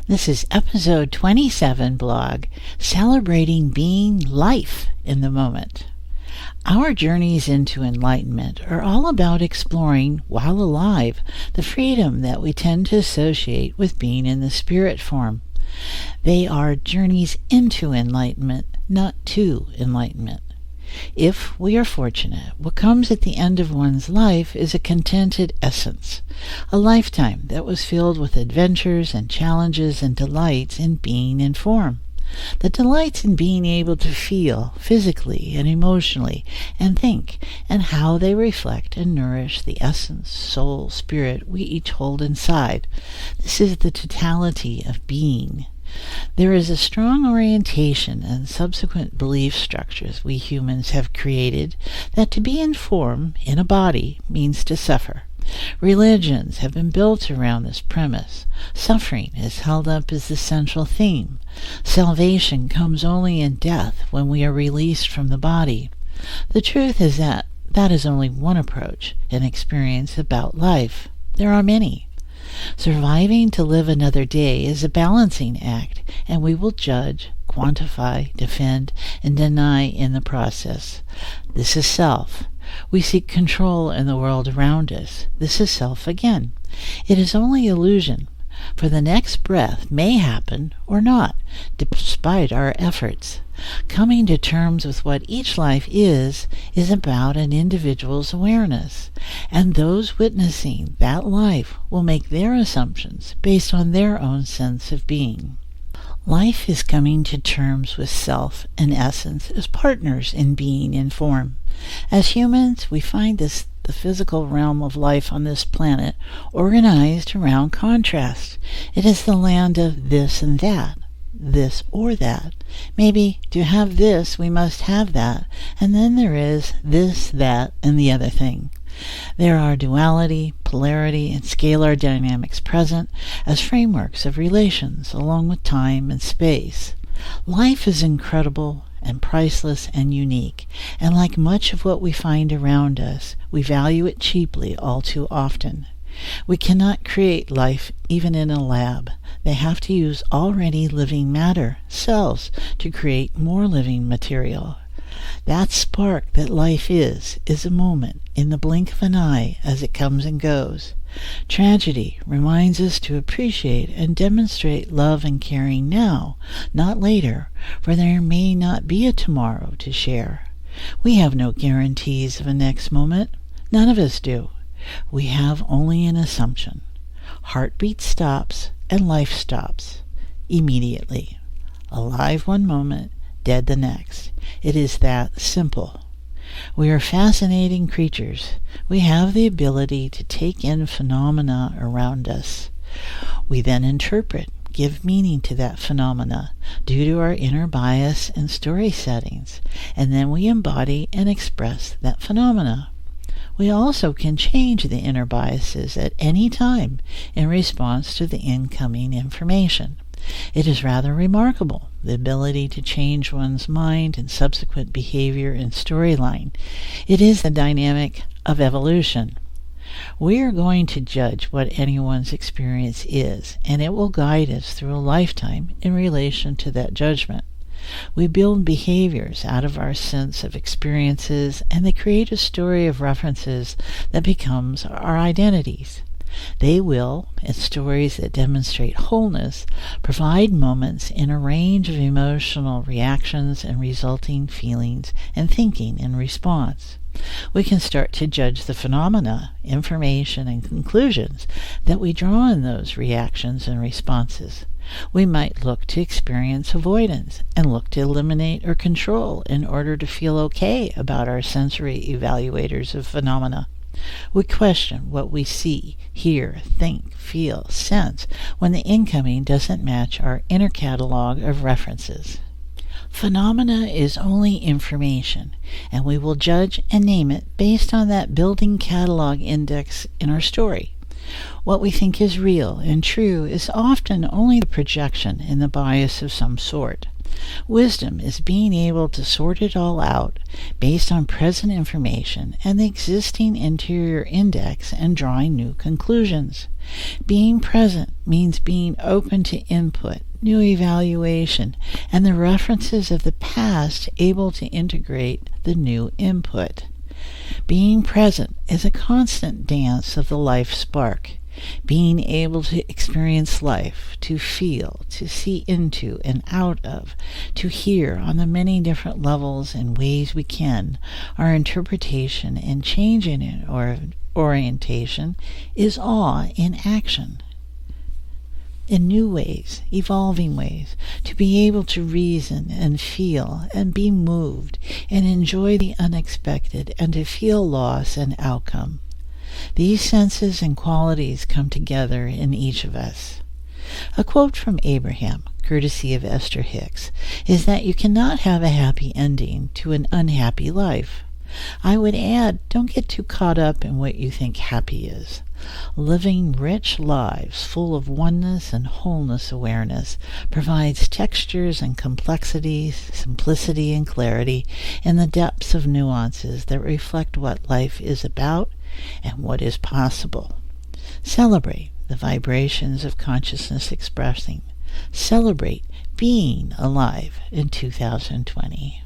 This is episode 27 blog, Celebrating Being Life in the Moment. Our journeys into enlightenment are all about exploring, while alive, the freedom that we tend to associate with being in the spirit form. They are journeys into enlightenment, not to enlightenment. If we are fortunate, what comes at the end of one's life is a contented essence, a lifetime that was filled with adventures and challenges and delights in being in form. The delights in being able to feel physically and emotionally and think, and how they reflect and nourish the essence, soul, spirit we each hold inside. This is the totality of being. There is a strong orientation and subsequent belief structures we humans have created that to be in form, in a body, means to suffer. Religions have been built around this premise. Suffering is held up as the central theme. Salvation comes only in death, when we are released from the body. The truth is that is only one approach and experience about life. There are many. Surviving to live another day is a balancing act, and we will judge, quantify, defend, and deny in the process. This is self. We seek control in the world around us. This is self again. It is only illusion, for the next breath may happen or not, despite our efforts. Coming to terms with what each life is about an individual's awareness, and those witnessing that life will make their assumptions based on their own sense of being. Life is coming to terms with self and essence as partners in being in form. As humans, we find the physical realm of life on this planet organized around contrast. It is the land of this and that, this or that. Maybe to have this, we must have that, and then there is this, that, and the other thing. There are duality, polarity, and scalar dynamics present as frameworks of relations along with time and space. Life is incredible and priceless and unique, and like much of what we find around us, we value it cheaply all too often. We cannot create life even in a lab. They have to use already living matter, cells, to create more living material. That spark that life is a moment, in the blink of an eye, as it comes and goes. Tragedy reminds us to appreciate and demonstrate love and caring now, not later, for there may not be a tomorrow to share. We have no guarantees of a next moment. None of us do. We have only an assumption. Heartbeat stops and life stops immediately. Alive one moment, dead the next. It is that simple. We are fascinating creatures. We have the ability to take in phenomena around us. We then interpret, give meaning to that phenomena due to our inner bias and story settings, and then we embody and express that phenomena. We also can change the inner biases at any time in response to the incoming information. It is rather remarkable, the ability to change one's mind and subsequent behavior and storyline. It is the dynamic of evolution. We are going to judge what anyone's experience is, and it will guide us through a lifetime in relation to that judgment. We build behaviors out of our sense of experiences, and they create a story of references that becomes our identities. They will, as stories that demonstrate wholeness, provide moments in a range of emotional reactions and resulting feelings and thinking in response. We can start to judge the phenomena, information, and conclusions that we draw in those reactions and responses. We might look to experience avoidance and look to eliminate or control in order to feel okay about our sensory evaluators of phenomena. We question what we see, hear, think, feel, sense when the incoming doesn't match our inner catalog of references. Phenomena is only information, and we will judge and name it based on that building catalog index in our story. What we think is real and true is often only the projection and the bias of some sort. Wisdom is being able to sort it all out based on present information and the existing interior index and drawing new conclusions. Being present means being open to input, new evaluation, and the references of the past able to integrate the new input. Being present is a constant dance of the life spark. Being able to experience life, to feel, to see into and out of, to hear on the many different levels and ways we can, our interpretation and change in it or orientation is awe in action. In new ways, evolving ways, to be able to reason and feel and be moved and enjoy the unexpected and to feel loss and outcome. These senses and qualities come together in each of us. A quote from Abraham, courtesy of Esther Hicks, is that you cannot have a happy ending to an unhappy life. I would add, don't get too caught up in what you think happy is. Living rich lives full of oneness and wholeness awareness provides textures and complexities, simplicity and clarity, and the depths of nuances that reflect what life is about and what is possible. Celebrate the vibrations of consciousness expressing. Celebrate being alive in 2020.